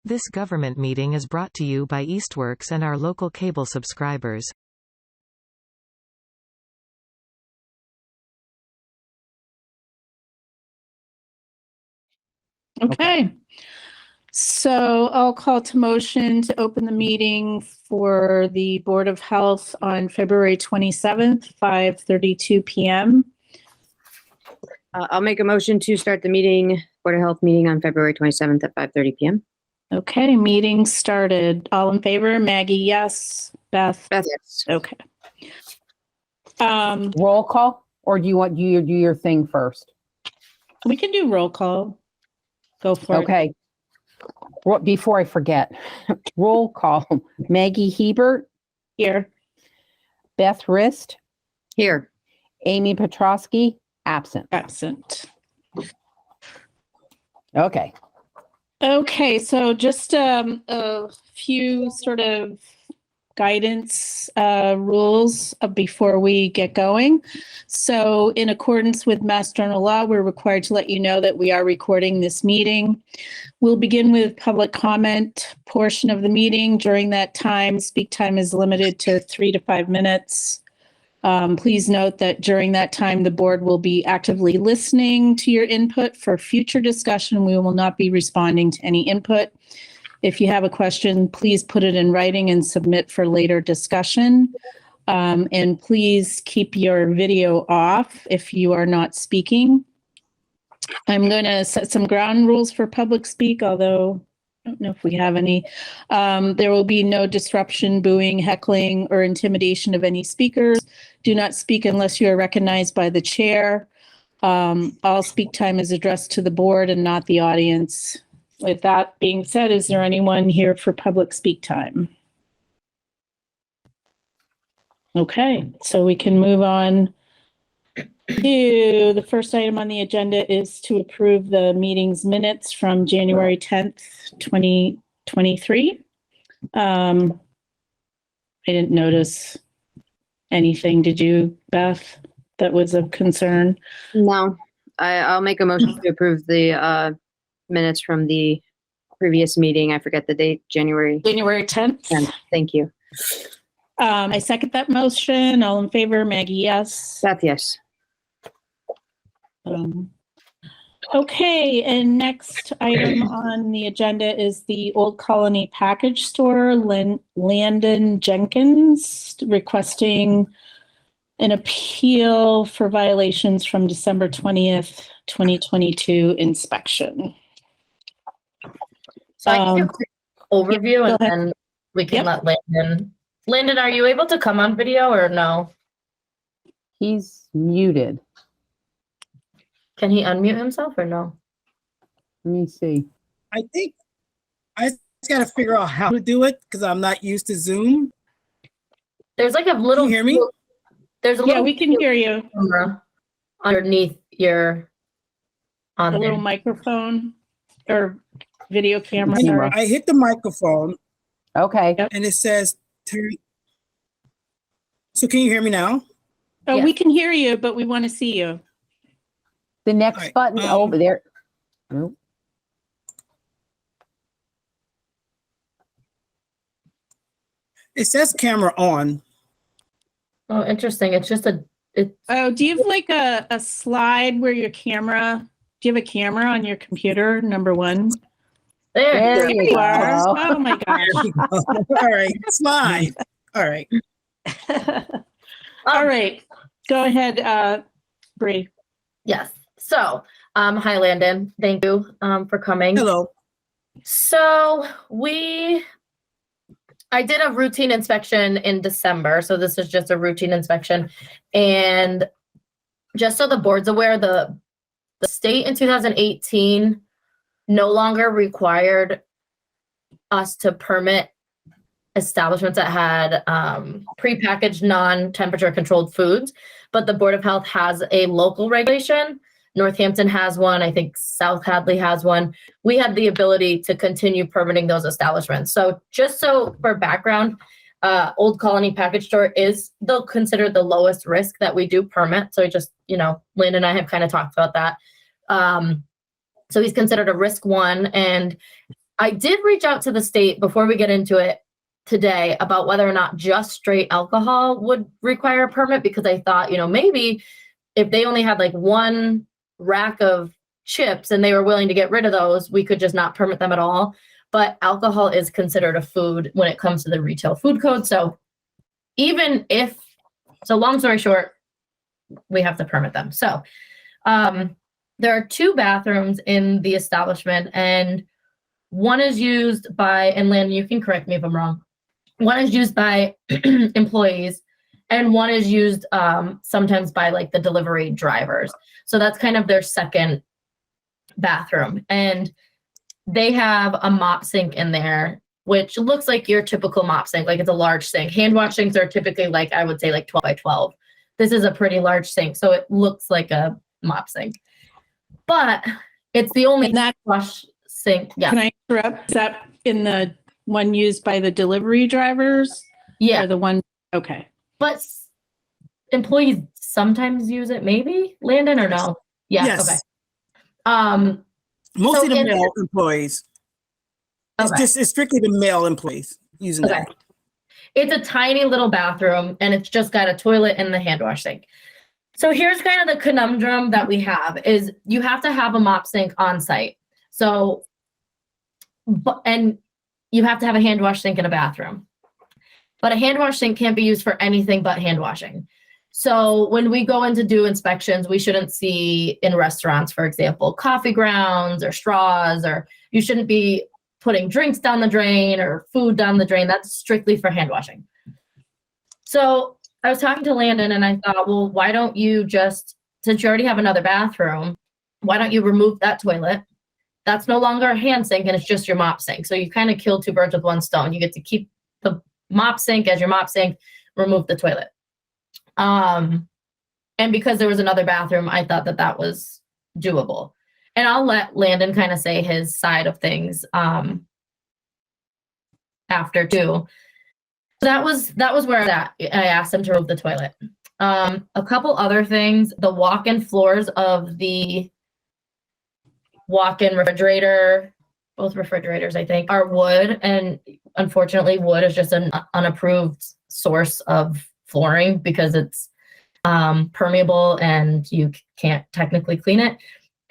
This government meeting is brought to you by Eastworks and our local cable subscribers. Okay. So I'll call to motion to open the meeting for the Board of Health on February 27th, 5:32 p.m. I'll make a motion to start the meeting, Board of Health meeting on February 27th at 5:30 p.m. Okay, meeting started. All in favor? Maggie, yes. Beth? Beth, yes. Okay. Roll call, or do you want you to do your thing first? We can do roll call. Go for it. Okay. Before I forget, roll call. Maggie Hebert, Here. Beth Rist, Here. Amy Petrosky, absent. Absent. Okay. Okay, so just a few sort of guidance rules before we get going. So in accordance with Mass General Law, we're required to let you know that we are recording this meeting. We'll begin with public comment portion of the meeting. During that time, speak time is limited to 3 to 5 minutes. Please note that during that time, the board will be actively listening to your input. For future discussion, we will not be responding to any input. If you have a question, please put it in writing and submit for later discussion. And please keep your video off if you are not speaking. I'm going to set some ground rules for public speak, although I don't know if we have any. There will be no disruption, booing, heckling, or intimidation of any speakers. Do not speak unless you are recognized by the chair. All speak time is addressed to the board and not the audience. With that being said, is there anyone here for public speak time? Okay, so we can move on to the first item on the agenda is to approve the meeting's minutes from January 10th, 2023. I didn't notice anything. Did you, Beth, that was of concern? No, I'll make a motion to approve the minutes from the previous meeting. I forget the date, January 10th. 10th. Thank you. I second that motion. All in favor? Maggie, yes. Beth, yes. Okay, and next item on the agenda is the Old Colony Package Store, Landon Jenkins, requesting an appeal for violations from December 20th, 2022 inspection. So I can give a quick overview and then we can let Landon. Landon, are you able to come on video or no? He's muted. Can he unmute himself or no? Let me see. I think I just got to figure out how to do it because I'm not used to Zoom. There's like a little. Can you hear me? There's a Yeah, little. we can hear you. Camera underneath your. On A there. little microphone or video camera. Sorry. I hit the microphone Okay. Yep. and it says turn. So can you hear me now? Oh, Yes. we can hear you, but we want to see you. The next All right, button over there. Oh, It says camera on. Oh, interesting. It's just a. It's Oh, do you have like a slide where your camera, do you have a camera on your computer, number one? there. There There you you are. go. Oh my gosh. All right, slide. All right. All right, go ahead, Bree. Yes. So, hi Landon. Thank you for coming. Hello. So I did a routine inspection in December. So this is just a routine inspection. And just so the board's aware, the state in 2018 no longer required us to permit establishments that had prepackaged non-temperature controlled foods. But the Board of Health has a local regulation. Northampton has one. I think South Hadley has one. We had the ability to continue permitting those establishments. So just so for background, Old Colony Package Store is considered the lowest risk that we do permit. So just, Lynn and I have kind of talked about that. So he's considered a risk one. And I did reach out to the state before we get into it today about whether or not just straight alcohol would require a permit, because I thought, maybe if they only had like one rack of chips and they were willing to get rid of those, we could just not permit them at all. But alcohol is considered a food when it comes to the retail food code. So long story short, we have to permit them. So there are 2 bathrooms in the establishment, and one is used by, and Landon, you can correct me if I'm wrong, one is used by employees, and one is used sometimes by like the delivery drivers. So that's kind of their second bathroom. And they have a mop sink in there, which looks like your typical mop sink, like it's a large sink. Hand wash sinks are typically like, I would say like 12 by 12. This is a pretty large sink, so it looks like a mop sink. But it's the only wash sink. Yeah. Can I interrupt? Is that in the one used by the delivery drivers? Yeah. Or the one? Okay. But employees sometimes use it, maybe, Landon, or no? Yeah. Yes. Okay. Mostly the male employees. Okay. It's strictly the male employees using Okay. that. It's a tiny little bathroom, and it's just got a toilet and the hand wash sink. So here's kind of the conundrum that we have is you have to have a mop sink on site. So, and you have to have a hand wash sink in a bathroom. But a hand wash sink can't be used for anything but hand washing. So when we go in to do inspections, we shouldn't see in restaurants, for example, coffee grounds or straws, or you shouldn't be putting drinks down the drain or food down the drain. That's strictly for hand washing. So I was talking to Landon and I thought, well, why don't you just, since you already have another bathroom, why don't you remove that toilet? That's no longer a hand sink and it's just your mop sink. So you kind of kill 2 birds with 1 stone. You get to keep the mop sink as your mop sink, remove the toilet. And because there was another bathroom, I thought that was doable. And I'll let Landon kind of say his side of things after too. That was where I was at. I asked him to remove the toilet. A couple other things, the walk-in floors of the walk-in refrigerator, both refrigerators, I think, are wood. And unfortunately, wood is just an unapproved source of flooring because it's permeable and you can't technically clean it.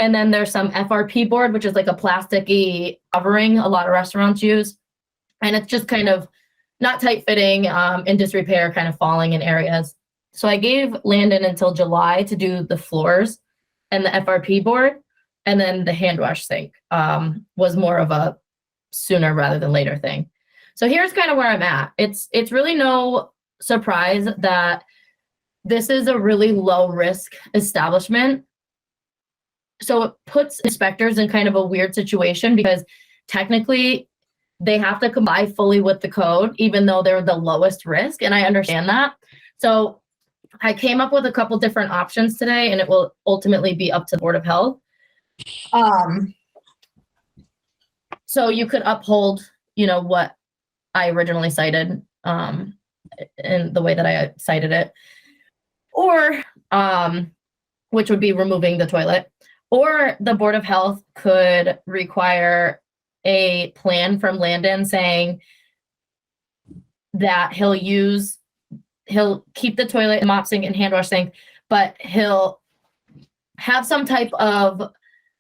And then there's some FRP board, which is like a plasticky covering a lot of restaurants use. And it's just kind of not tight fitting, in disrepair, kind of falling in areas. So I gave Landon until July to do the floors and the FRP board. And then the hand wash sink was more of a sooner rather than later thing. So here's kind of where I'm at. It's really no surprise that this is a really low risk establishment. So it puts inspectors in kind of a weird situation because technically they have to comply fully with the code, even though they're the lowest risk. And I understand that. So I came up with a couple different options today, and it will ultimately be up to the Board of Health. So you could uphold, what I originally cited, in the way that I cited it, or, which would be removing the toilet, or the Board of Health could require a plan from Landon saying that he'll keep the toilet and mop sink and hand wash sink, but he'll have some type of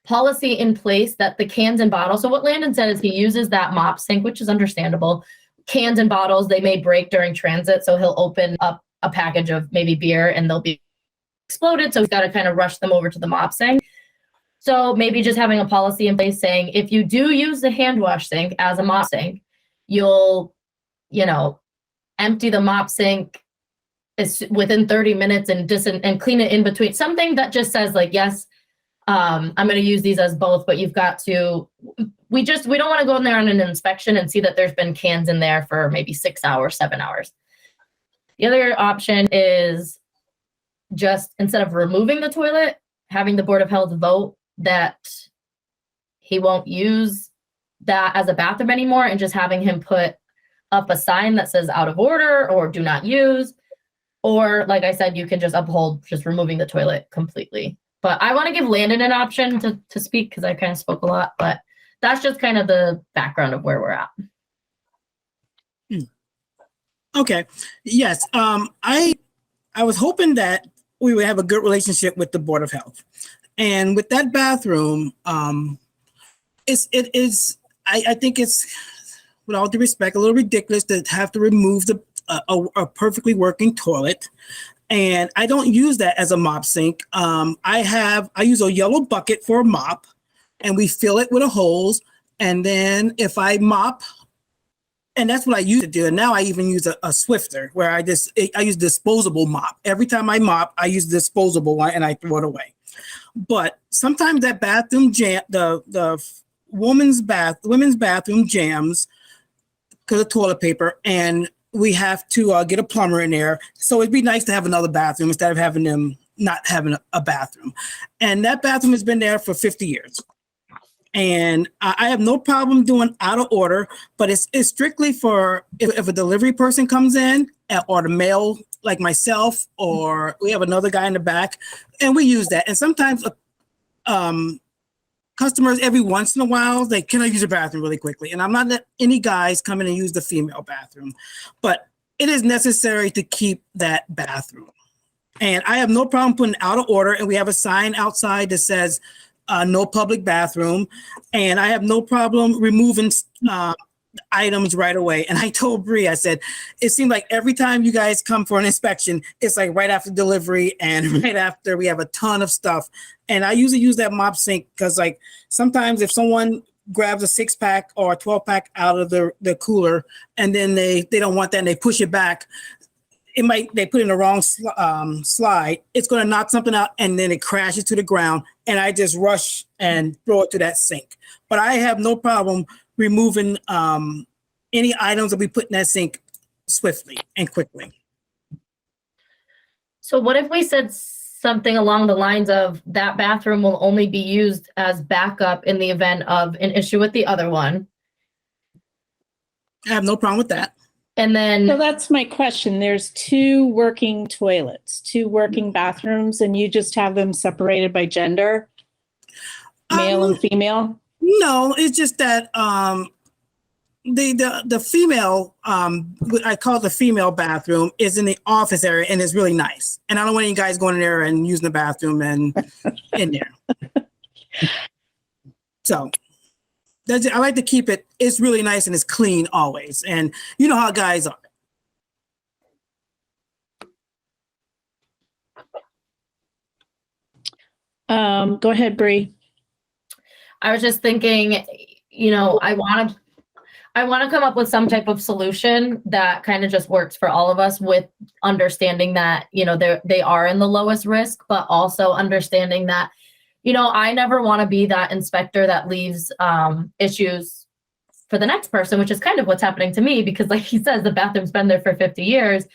policy in place that the cans and bottles. So what Landon said is he uses that mop sink, which is understandable. Cans and bottles, they may break during transit. So he'll open up a package of maybe beer and they'll be exploded. So he's got to kind of rush them over to the mop sink. So maybe just having a policy in place saying, if you do use the hand wash sink as a mop sink, you'll, empty the mop sink within 30 minutes and clean it in between. Something that just says like, yes, I'm going to use these as both, but you've got to, we don't want to go in there on an inspection and see that there's been cans in there for maybe 6 hours, 7 hours. The other option is just instead of removing the toilet, having the Board of Health vote that he won't use that as a bathroom anymore and just having him put up a sign that says out of order or do not use. Or like I said, you can just uphold just removing the toilet completely. But I want to give Landon an option to speak because I kind of spoke a lot, but that's just kind of the background of where we're at. Okay. Yes. I was hoping that we would have a good relationship with the Board of Health, and with that bathroom, it is. I think it's, with all due respect, a little ridiculous to have to remove a perfectly working toilet. And I don't use that as a mop sink. I use a yellow bucket for a mop, and we fill it with a hose. And then if I mop, and that's what I used to do. And now I even use a Swifter, where I use disposable mop. Every time I mop, I use disposable one and I throw it away. But sometimes that bathroom jam, the women's bathroom jams because of toilet paper, and we have to get a plumber in there. So it'd be nice to have another bathroom instead of having them not having a bathroom. And that bathroom has been there for 50 years. And I have no problem doing out of order, but it's strictly for if a delivery person comes in, or the mail, like myself, or we have another guy in the back, and we use that. And sometimes customers, every once in a while, can I use a bathroom really quickly? And I'm not letting any guys come in and use the female bathroom, but it is necessary to keep that bathroom. And I have no problem putting out of order, and we have a sign outside that says no public bathroom, and I have no problem removing items right away. And I told Bree, I said, it seemed like every time you guys come for an inspection, it's like right after delivery and right after we have a ton of stuff. And I usually use that mop sink because, like, sometimes if someone grabs a 6-pack or a 12-pack out of the cooler, and then they don't want that and they push it back, they put in the wrong slide, it's going to knock something out, and then it crashes to the ground, and I just rush and throw it to that sink. But I have no problem removing any items that we put in that sink swiftly and quickly. So what if we said something along the lines of that bathroom will only be used as backup in the event of an issue with the other one? I have no problem with that. And then, So that's my question. There's 2 working toilets, 2 working bathrooms, and you just have them separated by gender, male and female? No, it's just that the female, what I call the female bathroom, is in the office area, and it's really nice. And I don't want any guys going in there and using the bathroom and in there. So I like to keep it. It's really nice and it's clean always. And you know how guys are. Go ahead, Bree. I was just thinking, I want to come up with some type of solution that kind of just works for all of us, with understanding that, they are in the lowest risk, but also understanding that, I never want to be that inspector that leaves issues for the next person, which is kind of what's happening to me, because like he says, the bathroom's been there for 50 years.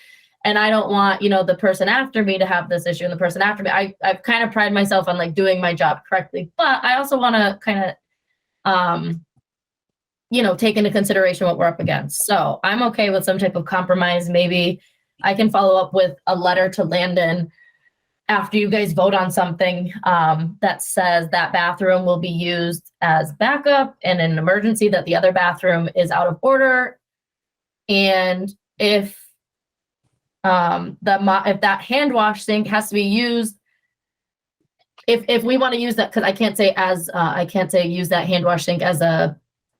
And I don't want, the person after me to have this issue, and the person after me. I've kind of pride myself on like doing my job correctly, but I also want to kind of, take into consideration what we're up against. So I'm okay with some type of compromise. Maybe I can follow up with a letter to Landon after you guys vote on something that says that bathroom will be used as backup in an emergency, that the other bathroom is out of order. And if that hand wash sink has to be used, if we want to use that, because I can't say use that hand wash sink as a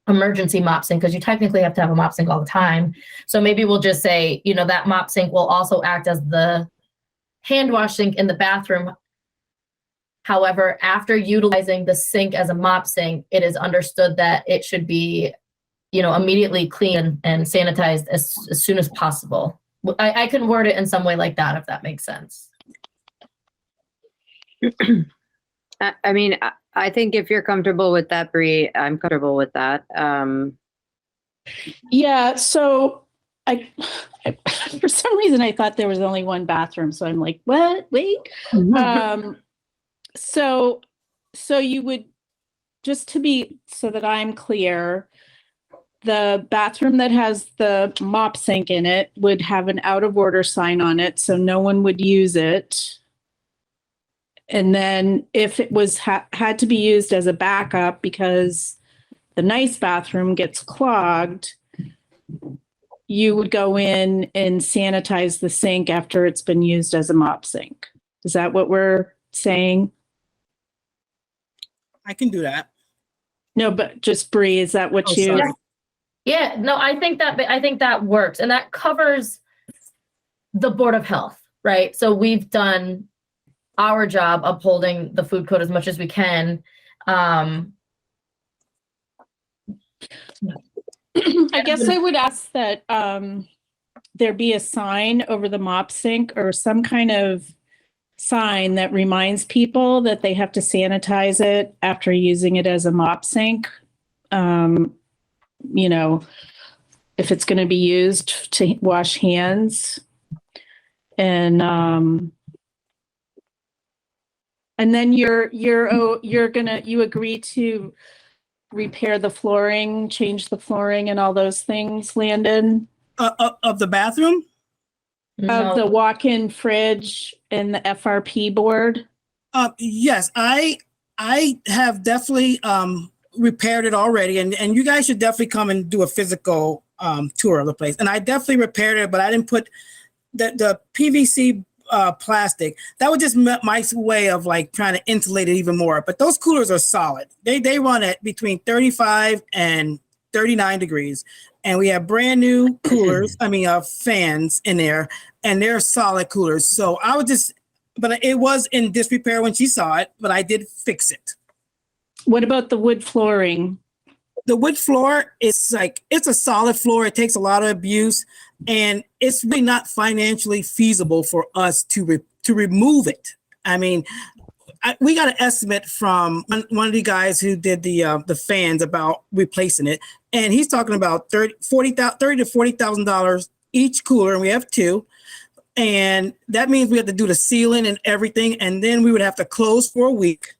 emergency mop sink, because you technically have to have a mop sink all the time. So maybe we'll just say, that mop sink will also act as the hand wash sink in the bathroom. However, after utilizing the sink as a mop sink, it is understood that it should be, immediately clean and sanitized as soon as possible. I can word it in some way like that, if that makes sense. I mean, I think if you're comfortable with that, Bree, I'm comfortable with that. Yeah, so I for some reason I thought there was only one bathroom, so I'm like, what? Wait. So you would, just to be, so that I'm clear, the bathroom that has the mop sink in it would have an out of order sign on it, so no one would use it. And then if it was had to be used as a backup because the nice bathroom gets clogged, you would go in and sanitize the sink after it's been used as a mop sink. Is that what we're saying? I can do that. No, but just Bree, is that what Oh, you? sorry. Yeah, no, I think that works, and that covers the Board of Health, right? So we've done our job upholding the food code as much as we can. I guess I would ask that there be a sign over the mop sink or some kind of sign that reminds people that they have to sanitize it after using it as a mop sink. You know, if it's going to be used to wash hands. And then you agree to repair the flooring, change the flooring and all those things, Landon? Of the bathroom? Of the walk-in fridge and the FRP board? Yes, I have definitely repaired it already, and you guys should definitely come and do a physical tour of the place. And I definitely repaired it, but I didn't put the PVC plastic. That was just my way of like trying to insulate it even more. But those coolers are solid. They run at between 35 and 39 degrees. And we have brand new coolers, fans in there, and they're solid coolers. So but it was in disrepair when she saw it, but I did fix it. What about the wood flooring? The wood floor is it's a solid floor. It takes a lot of abuse, and it's really not financially feasible for us to remove it. I mean, we got an estimate from one of the guys who did the fans about replacing it, and he's talking about $30,000 to $40,000 each cooler, and we have two, and that means we have to do the ceiling and everything, and then we would have to close for a week,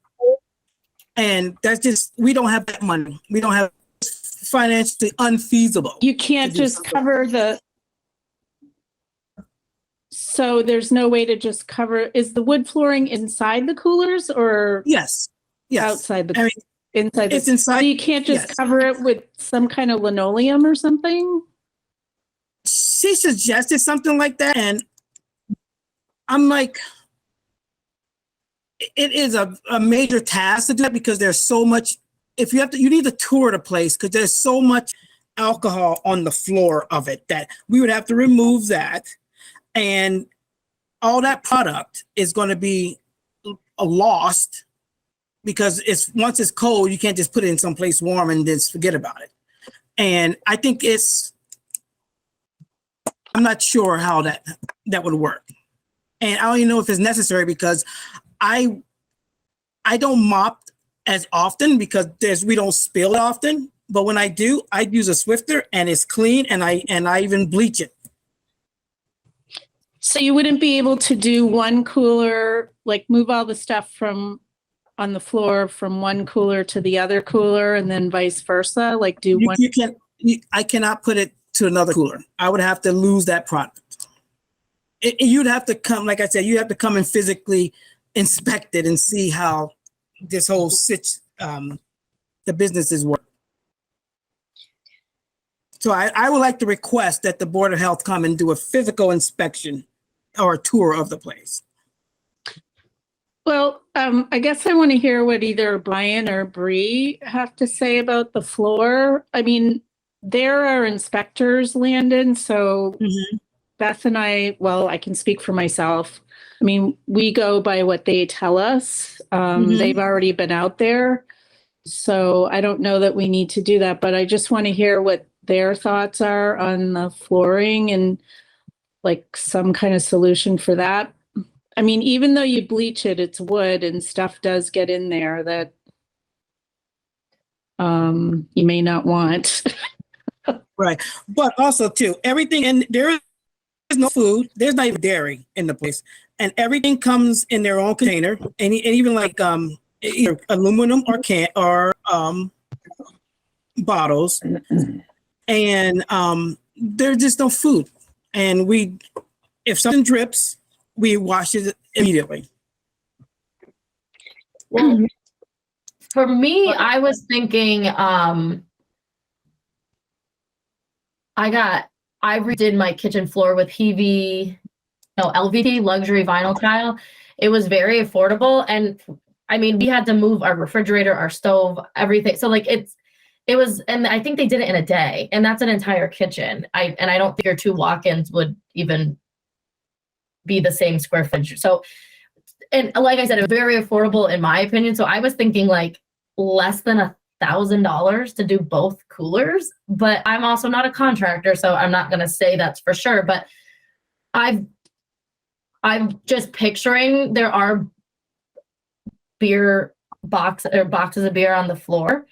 and that's just we don't have that money. We don't have it's financially unfeasible. You can't just cover the. So there's no way to just cover, is the wood flooring inside the coolers or? Yes. Outside the, inside? It's inside. So you can't just cover it with some kind of linoleum or something? She suggested something like that, and I'm like, it is a major task to do that because there's so much, you need to tour the place because there's so much alcohol on the floor of it that we would have to remove that. And all that product is going to be lost because once it's cold, you can't just put it in someplace warm and just forget about it. And I think I'm not sure how that would work. And I don't even know if it's necessary because I don't mop as often because we don't spill often. But when I do, I use a Swiffer and it's clean, and I even bleach it. So you wouldn't be able to do one cooler, like move all the stuff from on the floor from one cooler to the other cooler and then vice versa? Like do one? I cannot put it to another cooler. I would have to lose that product. You'd have to come, like I said, you have to come and physically inspect it and see how this whole the businesses work. So I would like to request that the Board of Health come and do a physical inspection or a tour of the place. Well, I guess I want to hear what either Brian or Bree have to say about the floor. I mean, there are inspectors, Landon, so Beth and I can speak for myself. I mean, we go by what they tell us. They've already been out there. So I don't know that we need to do that, but I just want to hear what their thoughts are on the flooring and like some kind of solution for that. I mean, even though you bleach it, it's wood and stuff does get in there that you may not want. Right. But also too, everything, and there is no food, there's not even dairy in the place, and everything comes in their own container, and even like either aluminum or bottles, and there's just no food. And if something drips, we wash it immediately. Well, For me, I was thinking, I redid my kitchen floor with LVT, luxury vinyl tile. It was very affordable. And I mean, we had to move our refrigerator, our stove, everything. So like it was, and I think they did it in a day, and that's an entire kitchen. I don't think your 2 walk-ins would even be the same square footage. So, and like I said, it was very affordable in my opinion. So I was thinking like less than $1,000 to do both coolers, but I'm also not a contractor, so I'm not going to say that's for sure. But I'm just picturing there are boxes of beer on the floor,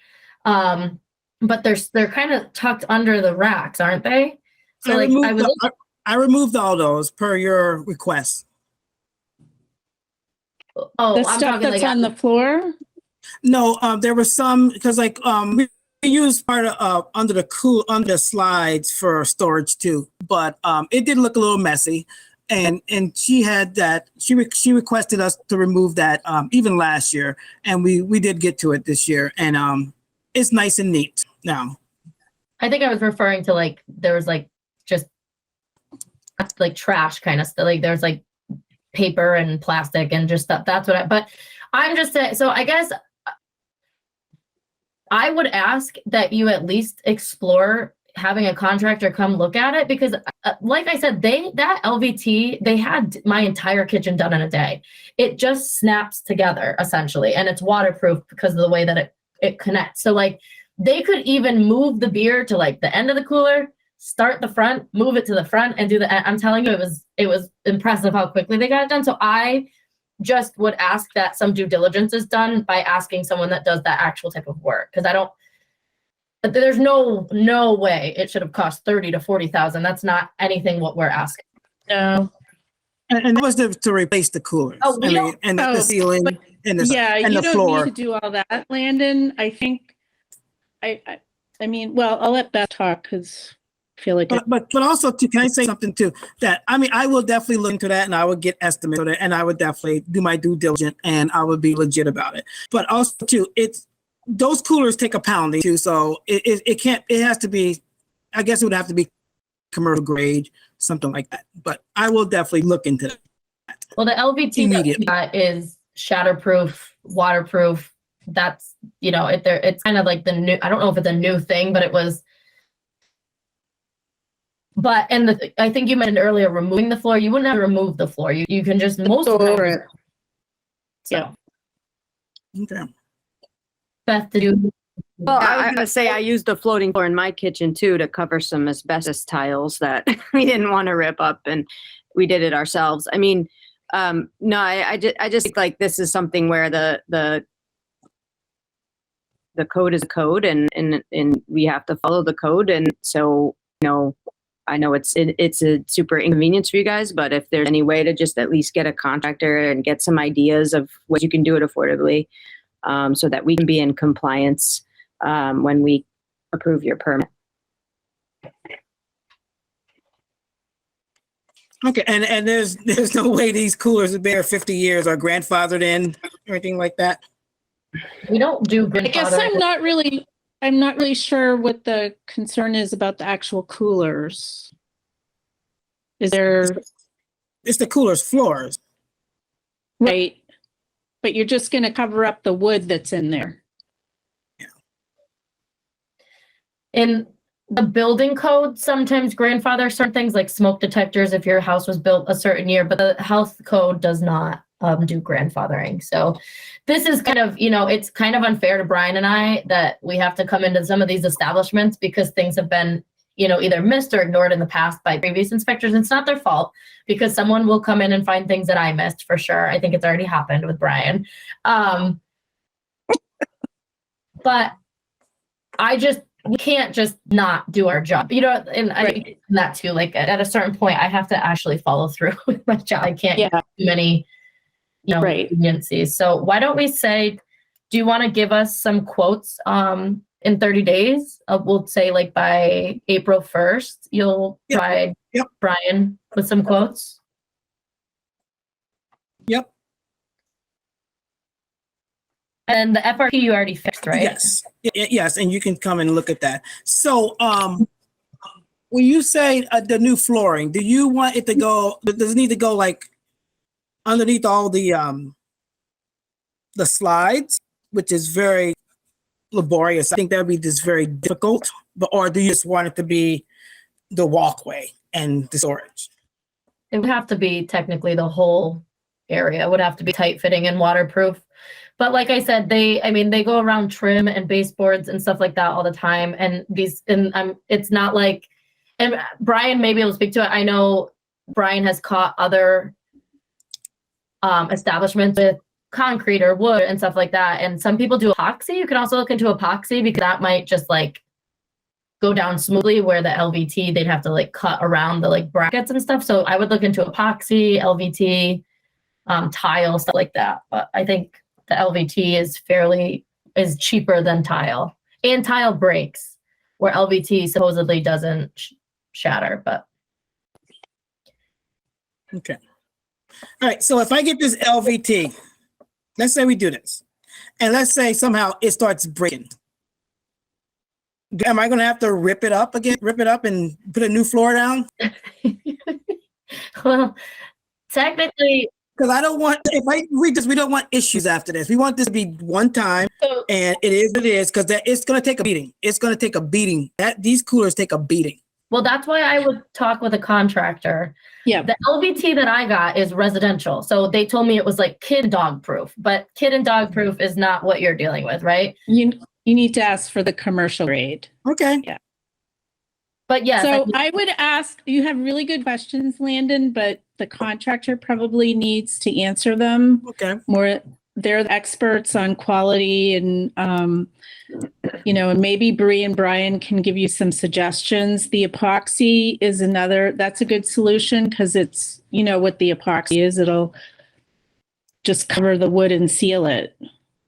but they're kind of tucked under the racks, aren't they? So I removed all those per your request. Oh, The stuff that's on the floor? No, there was some because we used part of under the slides for storage too, but it did look a little messy, and she had that she requested us to remove that even last year, and we did get to it this year, and it's nice and neat now. I think I was referring to like there was like just like trash kind of stuff, like there's like paper and plastic and just stuff. That's what but I'm just saying, so I guess I would ask that you at least explore having a contractor come look at it, because like I said, that LVT, they had my entire kitchen done in a day. It just snaps together essentially, and it's waterproof because of the way that it connects. So like they could even move the beer to like the end of the cooler, start the front, move it to the front, and do the. I'm telling you, it was impressive how quickly they got it done. So I just would ask that some due diligence is done by asking someone that does that actual type of work, because there's no way it should have cost $30,000 to $40,000. That's not anything what we're asking. No. And that was to replace the coolers. Oh, the ceiling and the you the don't floor. need to do all that, Landon. I think I mean, well, I'll let Beth talk because I feel like But also too, can I say something too? That I mean, I will definitely look into that, and I would get estimates of it, and I would definitely do my due diligence, and I would be legit about it. But also too, those coolers take a pounding too, so it can't. It has to be. I guess it would have to be commercial grade, something like that. But I will definitely look into that. Well, the LVT that is shatterproof, waterproof. That's it's kind of like the new. I don't know if it's a new thing, but it was. But I think you mentioned earlier removing the floor. You wouldn't have to remove the floor. You can just most of the time. Yeah. Okay. Beth, did you? Well, I was going to say I used the floating floor in my kitchen too to cover some asbestos tiles that we didn't want to rip up, and we did it ourselves. I mean, no, I just think like this is something where the code is a code, and we have to follow the code, and so I know it's a super inconvenience for you guys, but if there's any way to just at least get a contractor and get some ideas of what you can do it affordably, so that we can be in compliance when we approve your permit. Okay, and there's no way these coolers have been here 50 years or grandfathered in or anything like that. We don't do. I guess I'm not really sure what the concern is about the actual coolers. Is there? It's the cooler's floors. Right. But you're just going to cover up the wood that's in there. Yeah. In the building code, sometimes grandfather certain things like smoke detectors if your house was built a certain year, but the health code does not do grandfathering. So this is kind of, it's kind of unfair to Brian and I that we have to come into some of these establishments because things have been, either missed or ignored in the past by previous inspectors. It's not their fault because someone will come in and find things that I missed for sure. I think it's already happened with Brian. But we can't just not do our job, and right. I think that too, like at a certain point, I have to actually follow through with my job. I can't do too many, right. agencies. So why don't we say, do you want to give us some quotes in 30 days? We'll say like by April 1st, you'll provide Brian with some quotes. Yep. And the FRP you already fixed, right? Yes, yes, and you can come and look at that. So, when you say the new flooring, do you want it to go? Does it need to go like underneath all the slides, which is very laborious? I think that would be just very difficult. But or do you just want it to be the walkway and the storage? It would have to be technically the whole area. It would have to be tight fitting and waterproof. But like I said, they go around trim and baseboards and stuff like that all the time. And it's not like, and Brian may be able to speak to it. I know Brian has caught other establishments with concrete or wood and stuff like that. And some people do epoxy. You can also look into epoxy because that might just like go down smoothly, where the LVT, they'd have to like cut around the like brackets and stuff. So I would look into epoxy, LVT, tile, stuff like that. But I think the LVT is cheaper than tile, and tile breaks, where LVT supposedly doesn't shatter. But Okay. All right. So if I get this LVT, let's say we do this, and let's say somehow it starts breaking. Am I going to have to rip it up again? Rip it up and put a new floor down? well, technically, Because I don't want, we don't want issues after this. We want this to be one time, and it is what it is, because it's going to take a beating. It's going to take a beating. These coolers take a beating. well, that's why I would talk with a contractor. Yeah. The LVT that I got is residential. So they told me it was like kid and dog proof, but kid and dog proof is not what you're dealing with, right? You need to ask for the commercial grade. Okay. But yes, So I would ask, you have really good questions, Landon, but the contractor probably needs to answer them Okay. more. They're the experts on quality and, and maybe Bree and Brian can give you some suggestions. The epoxy is that's a good solution because it's, what the epoxy is, it'll just cover the wood and seal it.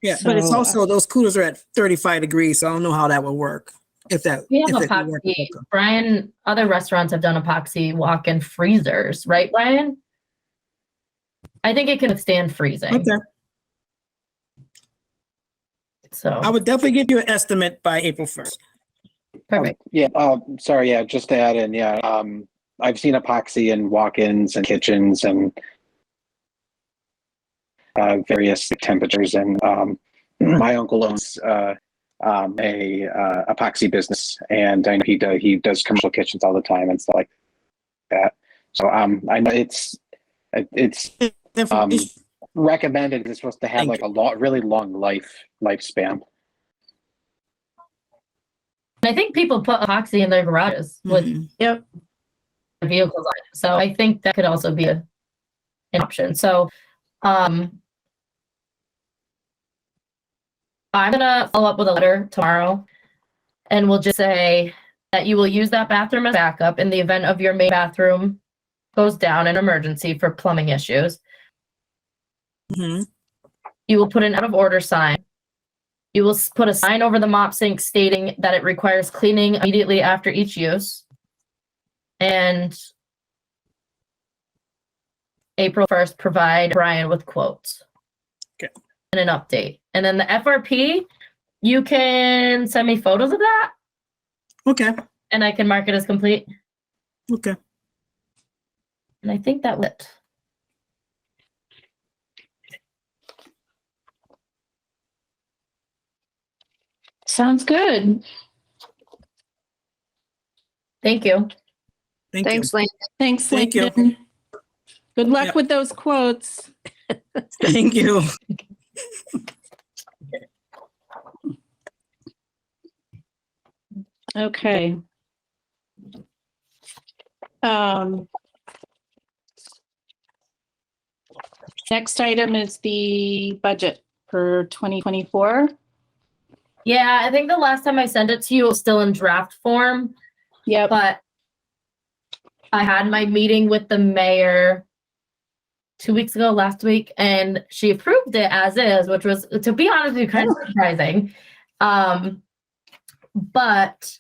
Yeah, but it's So, also, those coolers are at 35 degrees, so I don't know how that would work. we have epoxy. Brian, other restaurants have done epoxy walk-in freezers, right, Brian? I think it can withstand freezing. Okay. So I would definitely give you an estimate by April 1st. perfect. Sorry, just to add in, I've seen epoxy in walk-ins and kitchens and various temperatures, and my uncle owns a epoxy business, and I know he does commercial kitchens all the time and stuff like that. So I know it's recommended. It's supposed to have like a really long lifespan. I think people put epoxy in their garages with vehicles on it. So I think that could also be an option. So I'm gonna follow up with a letter tomorrow, and we'll just say that you will use that bathroom as backup in the event of your main bathroom goes down in emergency for plumbing issues. Mm-hmm. You will put an out of order sign. You will put a sign over the mop sink stating that it requires cleaning immediately after each use. And April 1st, provide Brian with quotes. Okay. And an update. And then the FRP, you can send me photos of that. Okay. And I can mark it as complete. Okay. And I think that was it. Sounds good. Thank you. Thanks, Lane. Thanks, Thank you. Landon. Good luck Yep. with those quotes. Thank you. Okay. Next item is the budget for 2024. Yeah, I think the last time I sent it to you, it was still in draft form. Yep. But I had my meeting with the mayor 2 weeks ago, last week, and she approved it as is, which was, to be honest with you, kind of surprising. But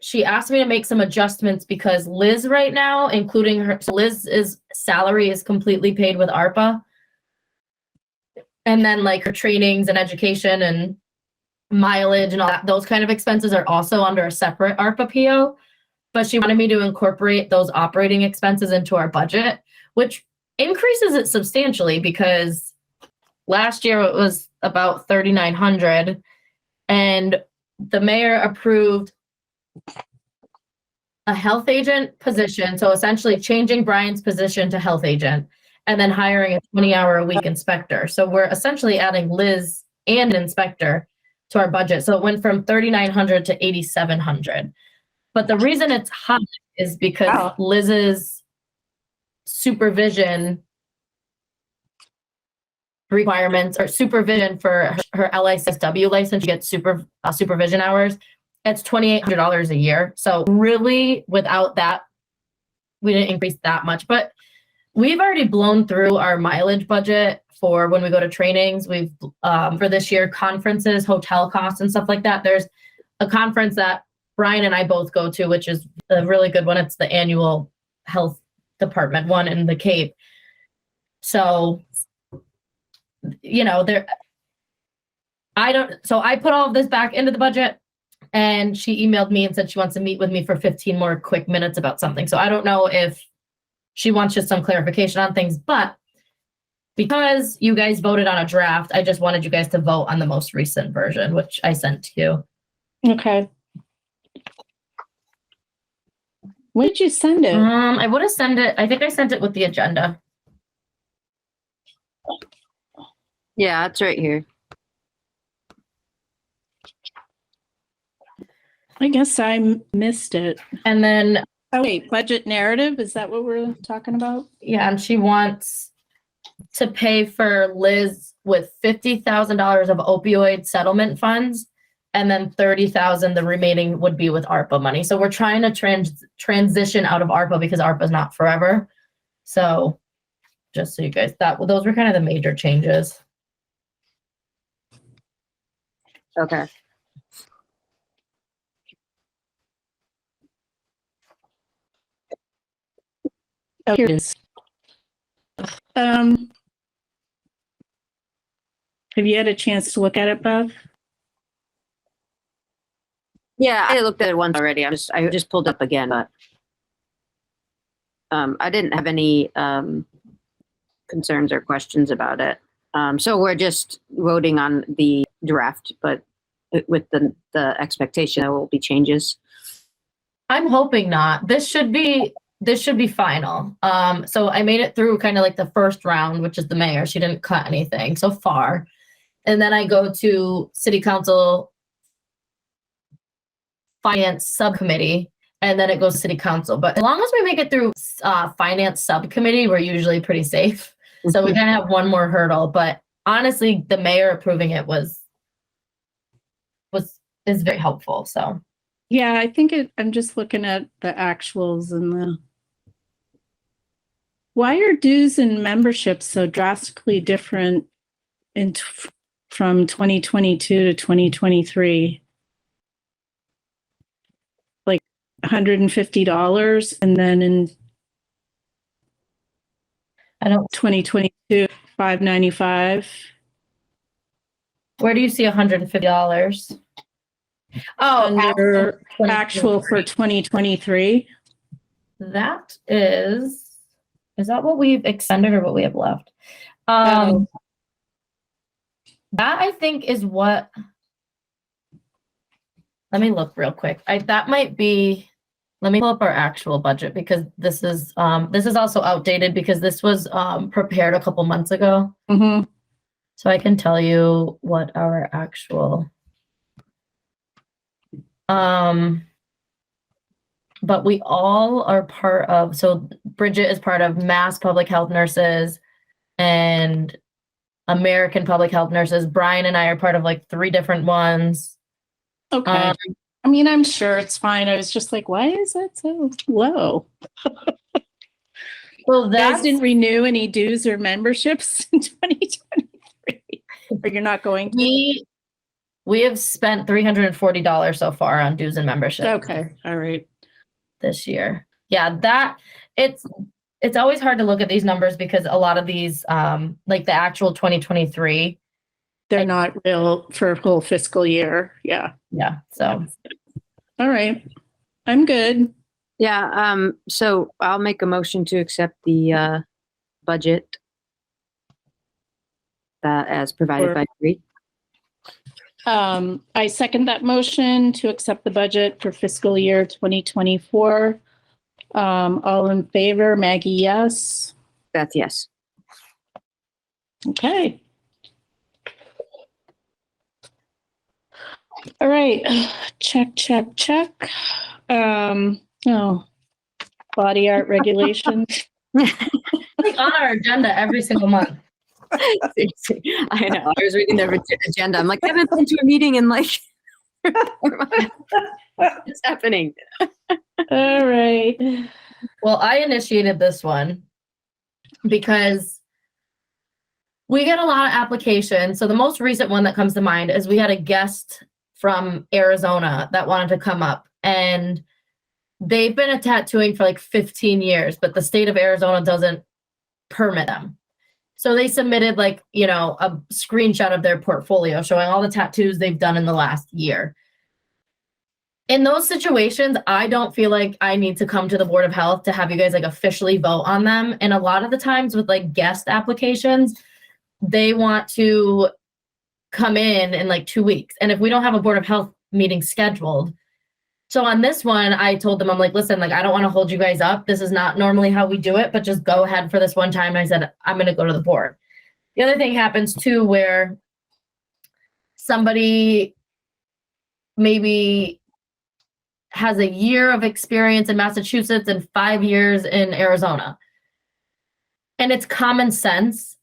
she asked me to make some adjustments because Liz right now, including her, so Liz's salary is completely paid with ARPA. And then like her trainings and education and mileage and all that, those kind of expenses are also under a separate ARPA PO. But she wanted me to incorporate those operating expenses into our budget, which increases it substantially because last year it was about 3,900 and the mayor approved a health agent position. So essentially changing Brian's position to health agent and then hiring a 20-hour-a-week inspector. So we're essentially adding Liz and an inspector to our budget. So it went from 3,900 to 8,700. But the reason it's high is because Liz's supervision requirements or supervision for her LISSW license, she gets supervision hours. It's $2,800 a year. So really, without that, we didn't increase that much. But we've already blown through our mileage budget for when we go to trainings. We've for this year, conferences, hotel costs, and stuff like that. There's a conference that Brian and I both go to, which is a really good one. It's the annual health department one in the Cape. So, you know, so I put all of this back into the budget and she emailed me and said she wants to meet with me for 15 more quick minutes about something. So I don't know if she wants just some clarification on things, but because you guys voted on a draft, I just wanted you guys to vote on the most recent version, which I sent to you. Okay. When did you send it? I would have sent it. I think I sent it with the agenda. Yeah, it's right here. I guess I missed it. And then, Oh, wait, budget narrative? Is that what we're talking about? yeah, and she wants to pay for Liz with $50,000 of opioid settlement funds, and then 30,000, the remaining would be with ARPA money. So we're trying to transition out of ARPA because ARPA is not forever. So just so you guys, those were kind of the major changes. Okay. Oh, here it is. Have you had a chance to look at it, Bev? Yeah, I looked at it once already. I just pulled up again, but I didn't have any concerns or questions about it. So we're just voting on the draft, but with the expectation there will be changes. I'm hoping not. This should be final. So I made it through kind of like the first round, which is the mayor. She didn't cut anything so far. And then I go to City Council Finance Subcommittee, and then it goes to City Council. But as long as we make it through Finance Subcommittee, we're usually pretty safe. So we kind of have one more hurdle. But honestly, the mayor approving it is very helpful. So Yeah, I think I'm just looking at the actuals and why are dues and memberships so drastically different from 2022 to 2023? Like $150, and then in 2022, $595. Where do you see $150? Oh, Under actual for 2023. That is that what we've extended or what we have left? That I think is what, let me look real quick. That might be, let me pull up our actual budget because this is also outdated because this was prepared a couple months ago. Mm-hmm. So I can tell you what our actual, but we all are part of, so Bridget is part of Mass Public Health Nurses and American Public Health Nurses. Brian and I are part of like 3 different ones. Okay. I mean, I'm sure it's fine. I was just like, why is that so low? Well, You guys didn't renew any dues or memberships in 2023, or you're not going to? We have spent $340 so far on dues and membership. Okay, all right. This year. Yeah, it's always hard to look at these numbers because a lot of these, like the actual 2023, They're not real for a whole fiscal year. Yeah. yeah. So All right. I'm good. Yeah, so I'll make a motion to accept the budget as provided by Bree. I second that motion to accept the budget for fiscal year 2024. All in favor, Maggie, yes. Beth, yes. Okay. All right. Check. Oh, body art regulations. like on our agenda every single month. I know. I was reading their agenda. I'm like, I haven't been to a meeting in like, what's happening? All right. Well, I initiated this one because we get a lot of applications. So the most recent one that comes to mind is we had a guest from Arizona that wanted to come up, and they've been tattooing for like 15 years, but the state of Arizona doesn't permit them. So they submitted like, you know, a screenshot of their portfolio showing all the tattoos they've done in the last year. In those situations, I don't feel like I need to come to the Board of Health to have you guys like officially vote on them. And a lot of the times with like guest applications, they want to come in like 2 weeks. And if we don't have a Board of Health meeting scheduled, so on this one, I told them, I'm like, listen, like, I don't want to hold you guys up. This is not normally how we do it, but just go ahead for this one time. And I said, I'm going to go to the board. The other thing happens too, where somebody maybe has a year of experience in Massachusetts and 5 years in Arizona. And it's common sense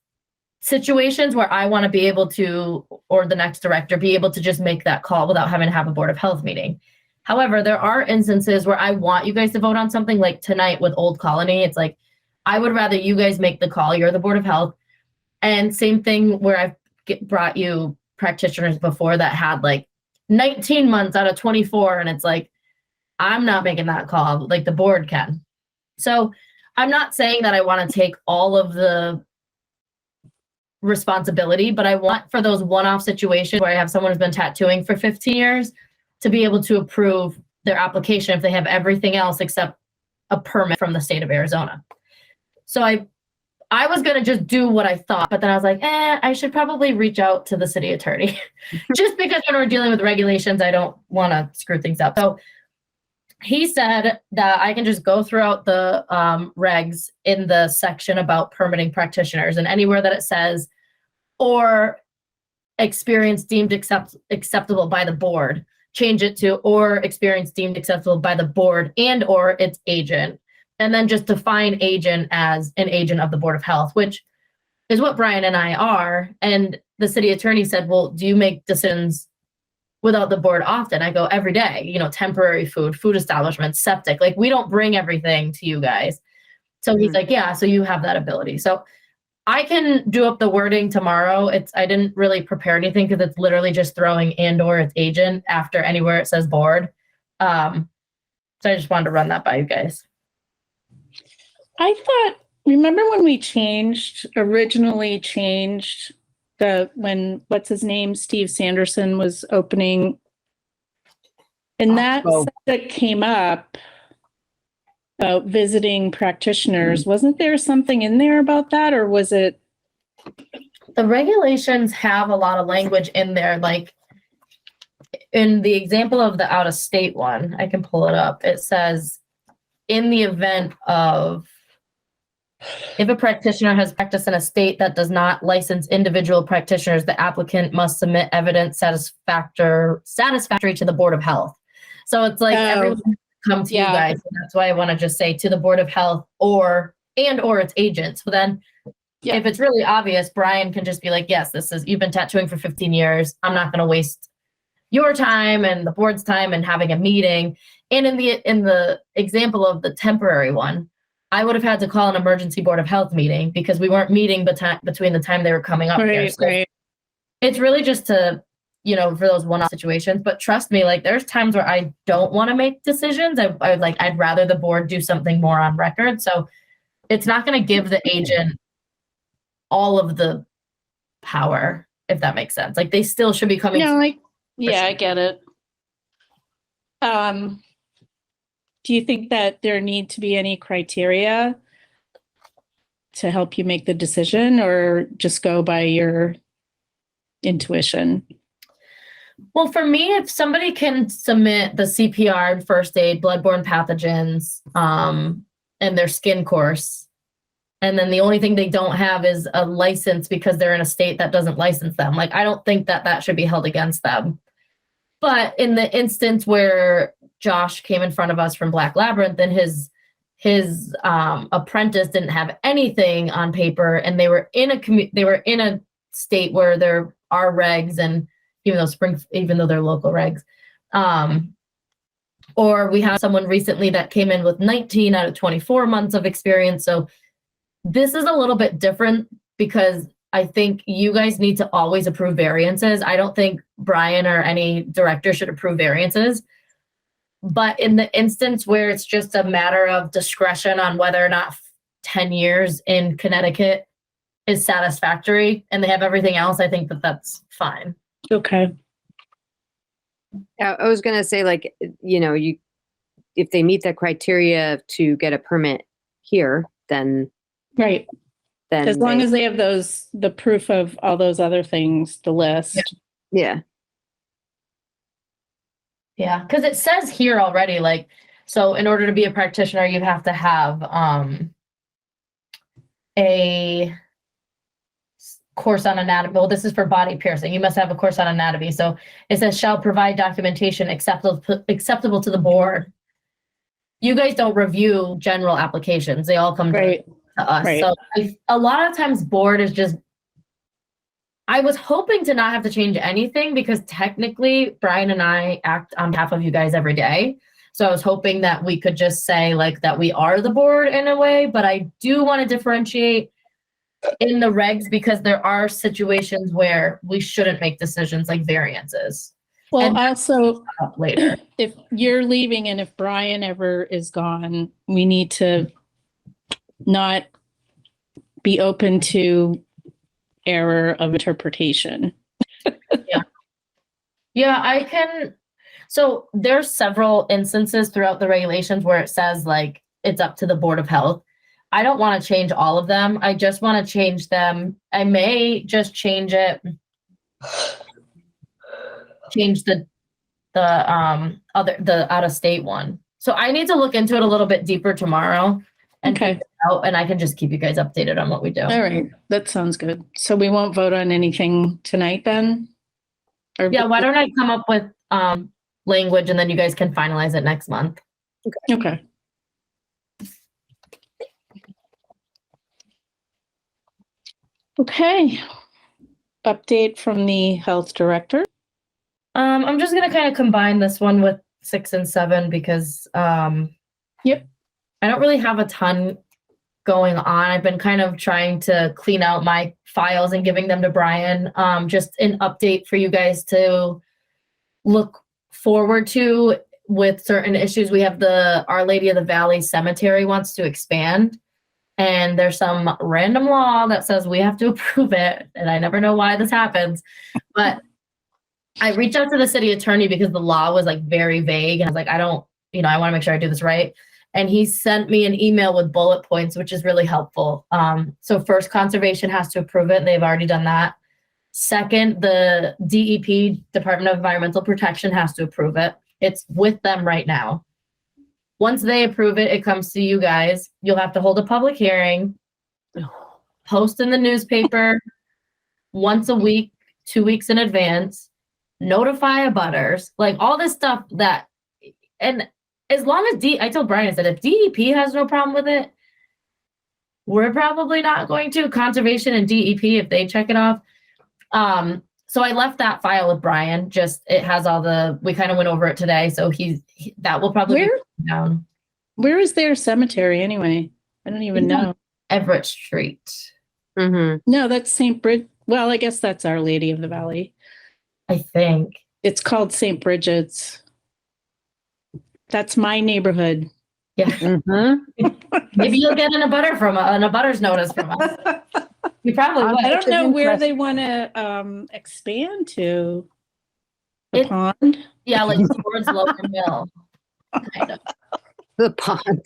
situations where I want to be able to, or the next director, be able to just make that call without having to have a Board of Health meeting. However, there are instances where I want you guys to vote on something like tonight with Old Colony. It's like, I would rather you guys make the call. You're the Board of Health. And same thing where I've brought you practitioners before that had like 19 months out of 24. And it's like, I'm not making that call. Like the board can. So I'm not saying that I want to take all of the responsibility, but I want for those one-off situations where I have someone who's been tattooing for 15 years to be able to approve their application if they have everything else except a permit from the state of Arizona. So I was going to just do what I thought, but then I was like, I should probably reach out to the city attorney just because when we're dealing with regulations, I don't want to screw things up. So he said that I can just go throughout the regs in the section about permitting practitioners, and anywhere that it says, or experience deemed acceptable by the board, change it to or experience deemed acceptable by the board and or its agent. And then just define agent as an agent of the Board of Health, which is what Brian and I are. And the city attorney said, well, do you make decisions without the board often? I go every day, you know, temporary food establishments, septic, like we don't bring everything to you guys. So he's like, yeah, so you have that ability. So I can do up the wording tomorrow. I didn't really prepare anything because it's literally just throwing and or its agent after anywhere it says board. So I just wanted to run that by you guys. I thought, remember when we originally changed when, what's his name, Steve Sanderson was opening, and that came up about visiting practitioners. Wasn't there something in there about that, or was it? The regulations have a lot of language in there, like in the example of the out-of-state one, I can pull it up. It says, in the event of, if a practitioner has practiced in a state that does not license individual practitioners, the applicant must submit evidence satisfactory to the Board of Health. So it's like everyone come to you guys. So that's why I want to just say to the Board of Health or its agent. So then if it's really obvious, Brian can just be like, yes, you've been tattooing for 15 years. I'm not going to waste your time and the board's time and having a meeting. And in the example of the temporary one, I would have had to call an emergency Board of Health meeting because we weren't meeting between the time they were coming up here. So it's really just to, you know, for those one-off situations. But trust me, like there's times where I don't want to make decisions. I'd rather the board do something more on record. So it's not going to give the agent all of the power, if that makes sense. Like they still should be coming. No, yeah, I get it. Do you think that there need to be any criteria to help you make the decision, or just go by your intuition? Well, for me, if somebody can submit the CPR, first aid, bloodborne pathogens, and their skin course, and then the only thing they don't have is a license because they're in a state that doesn't license them. Like, I don't think that that should be held against them. But in the instance where Josh came in front of us from Black Labyrinth and his apprentice didn't have anything on paper, and they were in a state where there are regs, and even though they're local regs, or we have someone recently that came in with 19 out of 24 months of experience. So this is a little bit different because I think you guys need to always approve variances. I don't think Brian or any director should approve variances. But in the instance where it's just a matter of discretion on whether or not 10 years in Connecticut is satisfactory and they have everything else, I think that that's fine. Okay. I was gonna say, like, if they meet the criteria to get a permit here, then Right. As long as they have the proof of all those other things, the list. Yeah. Yeah, because it says here already, like, so in order to be a practitioner, you have to have a course on anatomy. Well, this is for body piercing. You must have a course on anatomy. So it says shall provide documentation acceptable to the board. You guys don't review general applications. They all come to us. Right. So a lot of times board is just, I was hoping to not have to change anything because technically Brian and I act on behalf of you guys every day. So I was hoping that we could just say like that we are the board in a way, but I do want to differentiate in the regs because there are situations where we shouldn't make decisions like variances. Well, And also later, if you're leaving and if Brian ever is gone, we need to not be open to error of interpretation. yeah, I can. So there's several instances throughout the regulations where it says like it's up to the Board of Health. I don't want to change all of them. I just want to change them. I may just change it. Change the out of state one. So I need to look into it a little bit deeper tomorrow and figure it out, and I can just keep you guys updated on what we do. All right, that sounds good. So we won't vote on anything tonight then? Or Yeah, why don't I come up with language and then you guys can finalize it next month. Okay. Okay. Update from the health director. I'm just gonna kind of combine this one with 6 and 7 because Yep. I don't really have a ton going on. I've been kind of trying to clean out my files and giving them to Brian. Just an update for you guys to look forward to with certain issues. We have the Our Lady of the Valley Cemetery wants to expand, and there's some random law that says we have to approve it, and I never know why this happens. But I reached out to the city attorney because the law was like very vague, and I was like, I want to make sure I do this right. And he sent me an email with bullet points, which is really helpful. So first, conservation has to approve it. They've already done that. Second, the DEP, Department of Environmental Protection, has to approve it. It's with them right now. Once they approve it, it comes to you guys. You'll have to hold a public hearing, post in the newspaper once a week, 2 weeks in advance, notify abutters, like all this stuff and as long as I told Brian, I said, if DEP has no problem with it, we're probably not going to. Conservation and DEP, if they check it off. So I left that file with Brian. It has we kind of went over it today. So that will probably be down. Where is their cemetery anyway? I don't even know. Everett Street. Mm-hmm. No, that's St. Bridget. Well, I guess that's Our Lady of the Valley. I think. It's called St. Bridget's. That's my neighborhood. Yeah. Mm-hmm. Maybe you'll get an abutters notice from us. You probably I would. I don't know where Interesting. they want to expand to. The It- pond? Yeah, like towards Lower Mill. Kind of. The pond.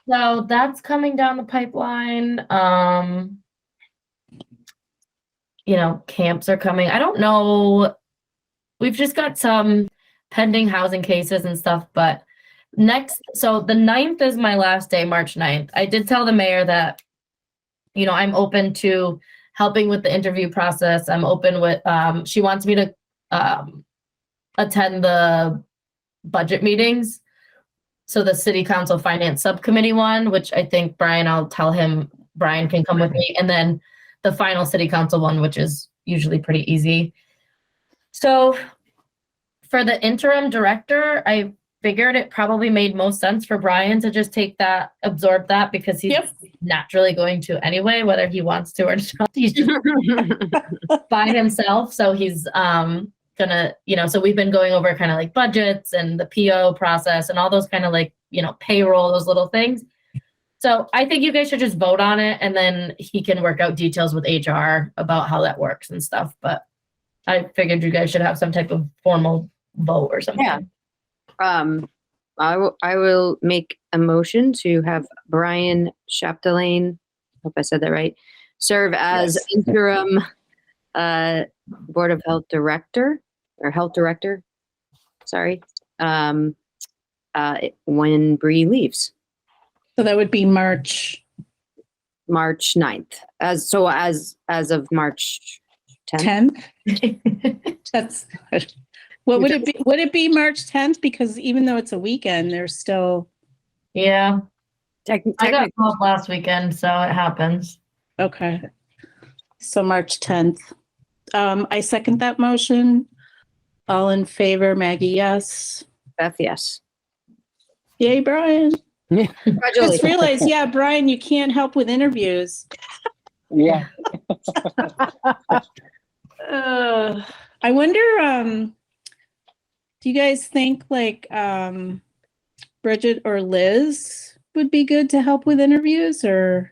So that's coming down the pipeline. Camps are coming. I don't know. We've just got some pending housing cases and stuff, but so the 9th is my last day, March 9th. I did tell the mayor that, I'm open to helping with the interview process. I'm open with, she wants me to attend the budget meetings. So the city council finance subcommittee one, which I think I'll tell him Brian can come with me. And then the final city council one, which is usually pretty easy. So for the interim director, I figured it probably made most sense for Brian to just absorb that because he's naturally going to anyway, whether he wants to or not. He's just by himself. So he's gonna, so we've been going over kind of like budgets and the PO process and all those kind of like, payroll, those little things. So I think you guys should just vote on it and then he can work out details with HR about how that works and stuff. But I figured you guys should have some type of formal vote or something. Yeah. I will make a motion to have Brian Chapdelaine, hope I said that right, serve as interim Board of Health director or health director. Sorry. When Bree leaves. So that would be March 9th. As of March 10th. 10th. That's what would it be? Would it be March 10th? Because even though it's a weekend, there's still. Yeah. I got Technically, called last weekend, so it happens. Okay. So March 10th. I second that motion. All in favor, Maggie, yes. Beth, yes. Yay, Brian. Just Congratulations. realized, Brian, you can't help with interviews. Yeah. I wonder, do you guys think like Bridget or Liz would be good to help with interviews or?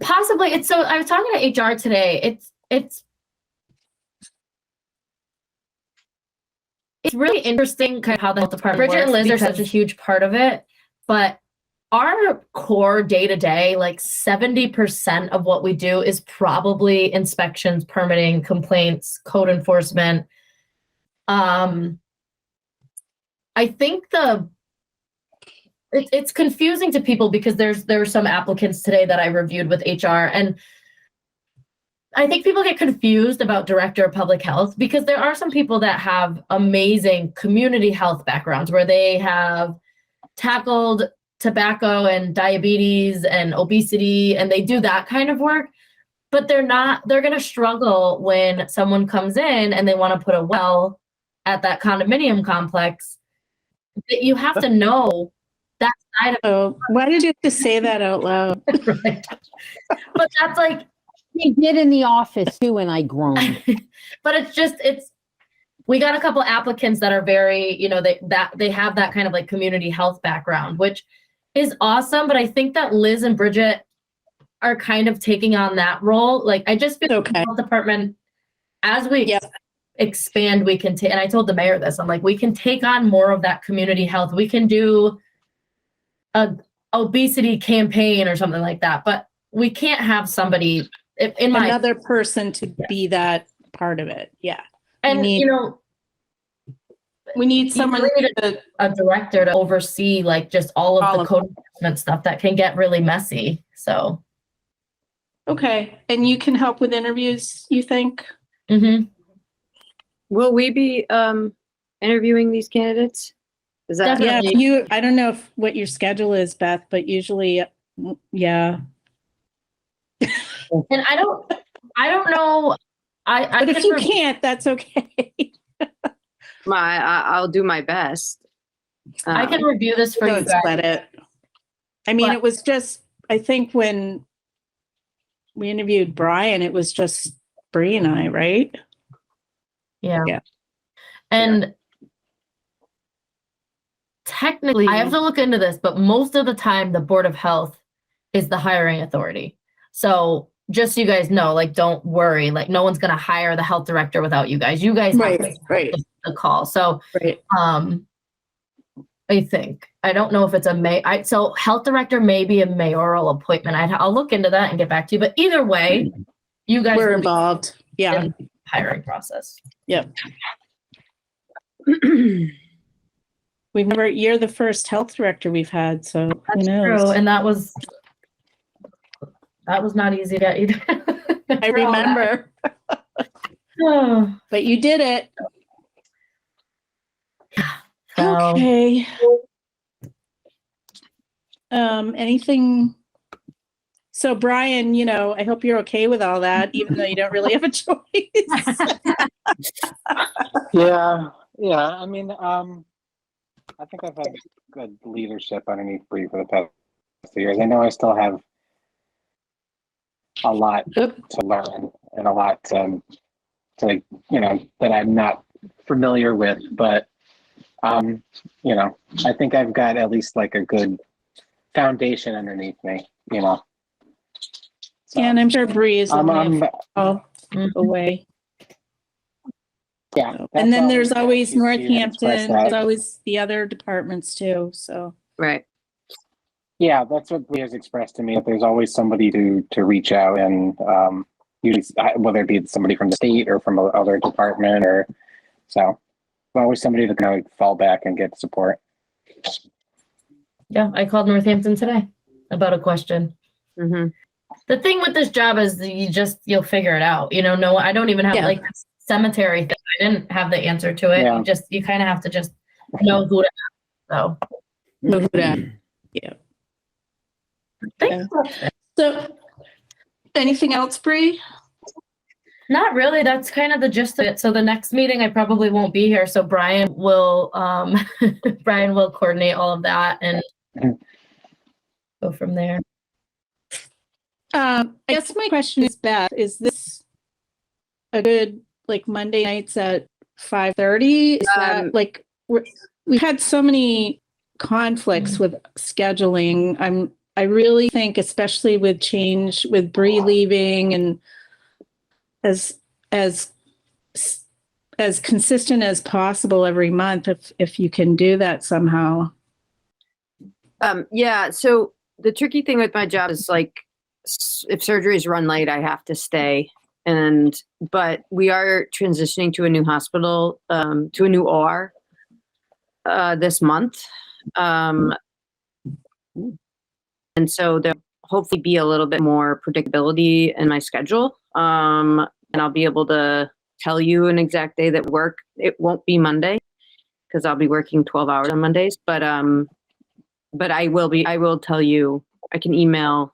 Possibly. I was talking to HR today. It's really interesting kind of how the health department Bridget and Liz are such a huge part of it, but our core day-to-day, like 70% of what we do is probably inspections, permitting, complaints, code enforcement. I think it's confusing to people because there are some applicants today that I reviewed with HR, and I think people get confused about director of public health because there are some people that have amazing community health backgrounds where they have tackled tobacco and diabetes and obesity, and they do that kind of work, but they're going to struggle when someone comes in and they want to put a well at that condominium complex. You have to know that side of Oh, why did you have to say that out loud? it, right? But that's like, He did in the office too, and I groaned. but we got a couple applicants that are very, they have that kind of like community health background, which is awesome. But I think that Liz and Bridget are kind of taking on that role. Like I just feel Okay. the health department, as we expand, we can take, and I told the mayor this, I'm like, we can take on more of that community health. We can do a obesity campaign or something like that, but we can't have somebody Another person to be that part of it. Yeah. And we need someone a director to oversee like just all of the code enforcement stuff that can get really messy. So okay. And you can help with interviews, you think? mm-hmm. Will we be interviewing these candidates? Is that Definitely. I don't know what your schedule is, Beth, but usually, yeah. And I don't know. But if you can't, that's okay. I'll do my best. I can review this for you Don't guys. sweat it. I mean, it was just, I think when we interviewed Brian, it was just Bree and I, right? Yeah. Yeah. And technically, I have to look into this, but most of the time, the Board of Health is the hiring authority. So just so you guys know, like, don't worry, like, no one's going to hire the health director without you guys. You guys have to Right. the call. So, Right. I think, I don't know if it's so health director may be a mayoral appointment. I'll look into that and get back to you. But either way, you guys We're will be involved. Yeah. in the hiring process. Yep. You're the first health director we've had, so who That's knows? true. And that was not easy to get either. I remember. Oh, But you did it. so, Okay. Anything? So Brian, I hope you're okay with all that, even though you don't really have a choice. Yeah. I mean, I think I've had good leadership underneath Bree for the past few years. I know I still have a lot to learn and a lot to that I'm not familiar with, but I think I've got at least like a good foundation underneath me, So, And I'm sure Bree is looking all Mhm. away. yeah. And then there's that's always you had expressed Northampton. that. There's always the other departments too. So Right. Yeah, that's what Bree has expressed to me. That there's always somebody to reach out, and usually whether it be somebody from the state or from other department, or so always somebody to kind of fall back and get support. yeah, I called Northampton today about a question. Mm-hmm. The thing with this job is you'll figure it out. No, I don't even have like this cemetery thing. I didn't have the answer to it. Yeah. You kind of have to just know who to ask. So yeah. thanks. So anything else, Bree? Not really. That's kind of the gist of it. So the next meeting, I probably won't be here. So Brian will coordinate all of that and go from there. I guess my question is, Beth, is this a good Monday nights at 5:30? Is that we've had so many conflicts with scheduling. I really think, especially with change with Bree leaving, and as consistent as possible every month, if you can do that somehow. Yeah. So the tricky thing with my job is if surgeries run late, I have to stay. But we are transitioning to a new hospital, to a new OR this month. And so there'll hopefully be a little bit more predictability in my schedule. And I'll be able to tell you an exact day that work. It won't be Monday because I'll be working 12 hours on Mondays, but I will tell you, I can email.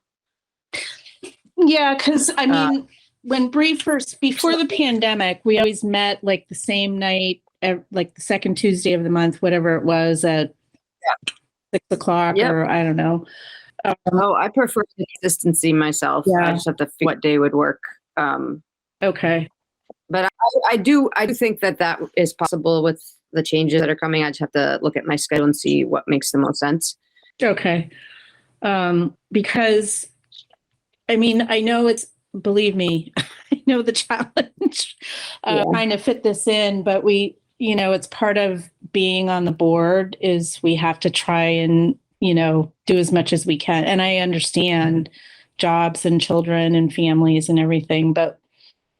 Yeah, because I mean, when Bree before the pandemic, we always met the same night, the second Tuesday of the month, whatever it was, at 6 o'clock, or I don't know. I prefer consistency myself. Yeah. I just have to figure what day would work. Okay. But I do think that is possible with the changes that are coming. I just have to look at my schedule and see what makes the most sense. Okay. Because I mean, believe me, I know the challenge trying to fit this in, but it's part of being on the board is we have to try and, do as much as we can. And I understand jobs and children and families and everything, but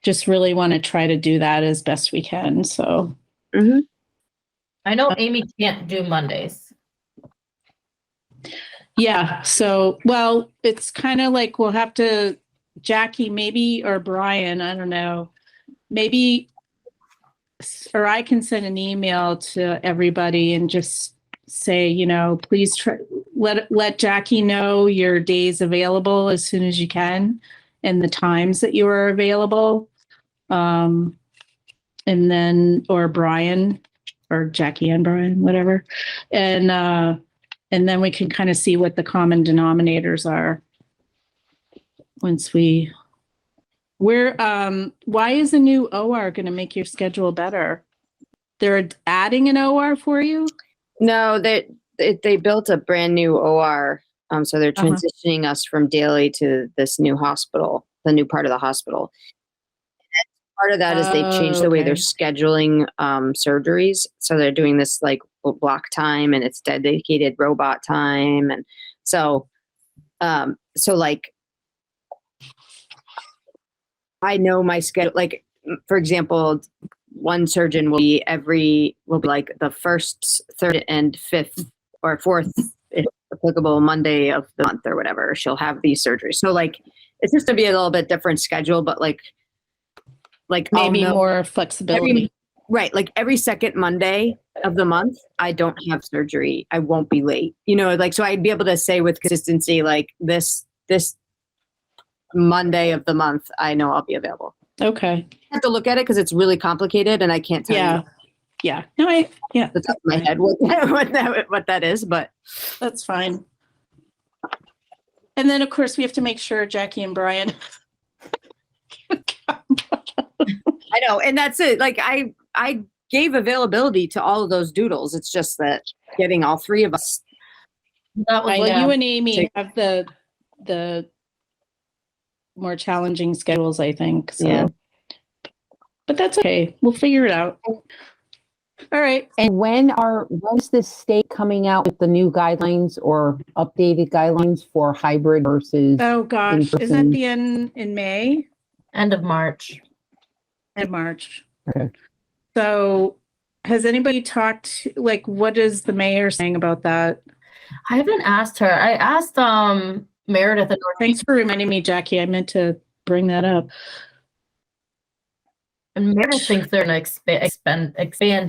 just really want to try to do that as best we can. So I know Amy can't do Mondays. Yeah. So, well, it's kind of we'll have to, Jackie, maybe, or Brian, I don't know, maybe, or I can send an email to everybody and just say, please let Jackie know your days available as soon as you can and the times that you are available. And then, or Brian, or Jackie and Brian, whatever. And then we can kind of see what the common denominators are once why is a new OR going to make your schedule better? They're adding an OR for you? No, they built a brand new OR. So they're Uh-huh. transitioning us from daily to this new hospital, the new part of the hospital. Part of that is they've changed the way they're Okay. scheduling surgeries. So they're doing this like block time, and it's dedicated robot time. And so, like, I know my schedule. Like, for example, one surgeon will be like the first, third, and fifth or fourth, if applicable, Monday of the month or whatever. She'll have these surgeries. So like, it's just to be a little bit different schedule, but like I'll Maybe know more flexibility. right. Like every second Monday of the month, I don't have surgery. I won't be late. You know, like, so I'd be able to say with consistency, like this Monday of the month, I know I'll be available. Okay. I have to look at it because it's really complicated and I can't tell Yeah. you Yeah. No, yeah, the top of my head what that is, but that's fine. And then, of course, we have to make sure Jackie and Brian. I know. And that's it. Like I gave availability to all of those doodles. It's just that getting all three of us. That was Well, you and Amy Take- have the more challenging schedules, I think. So. Yeah. But that's okay. We'll figure it out. All right. And when's the state coming out with the new guidelines or updated guidelines for hybrid versus? Oh gosh, is that in-person? the end in May? end of March. In March. Okay. So has anybody talked, like, what is the mayor saying about that? I haven't asked her. I asked Meredith and Thanks for reminding me, Jackie. I meant to bring that up. Meredith thinks they're gonna expand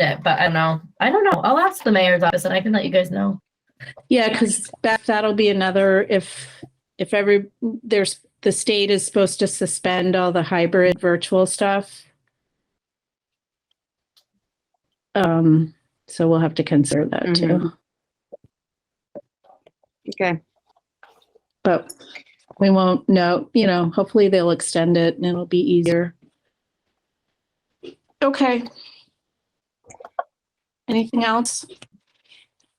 it, but I don't know. I'll ask the mayor's office and I can let you guys know. Yeah, because that'll be another, if the state is supposed to suspend all the hybrid virtual stuff. So we'll have to consider that too. Okay. But we won't know, hopefully they'll extend it and it'll be easier. Okay. Anything else?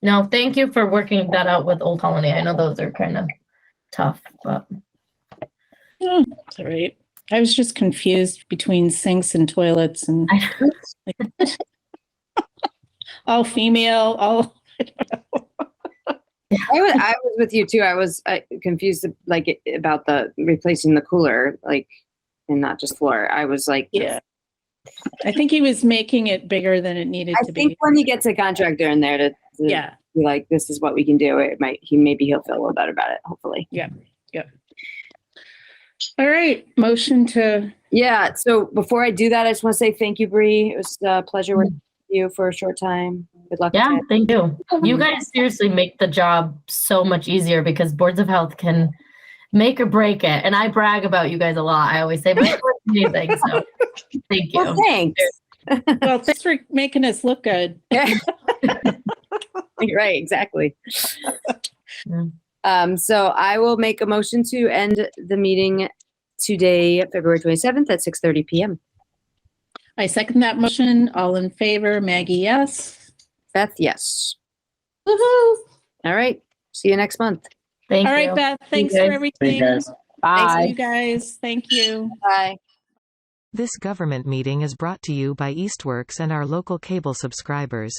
No, thank you for working that out with Old Colony. I know those are kind of tough, but Oh, it's all right. I was just confused between sinks and toilets and all female, all. I was with you too. I was confused like about the replacing the cooler, like, and not just floor. I was like, Yeah. I think he was making it bigger than it needed I to think be. when he gets a contractor in there to Yeah. be like, this is what we can do, maybe he'll feel a little better about it, hopefully. All right. Motion to. Yeah. So before I do that, I just want to say thank you, Bree. It was a pleasure working with you for a short time. Good luck. yeah, with it. thank you. You guys seriously make the job so much easier because boards of health can make or break it. And I brag about you guys a lot. I always say, but it's amazing. So thank you. Well, thanks. Well, thanks for making us look good. Right. Exactly. Yeah. So I will make a motion to end the meeting today, February 27th at 6:30 p.m. I second that motion. All in favor, Maggie, yes. Beth, yes. Woohoo! All right. See you next month. Thank All you. right, Beth, thanks guys. for everything. guys. Thanks, Bye. you guys. Thank you. Bye. This government meeting is brought to you by Eastworks and our local cable subscribers.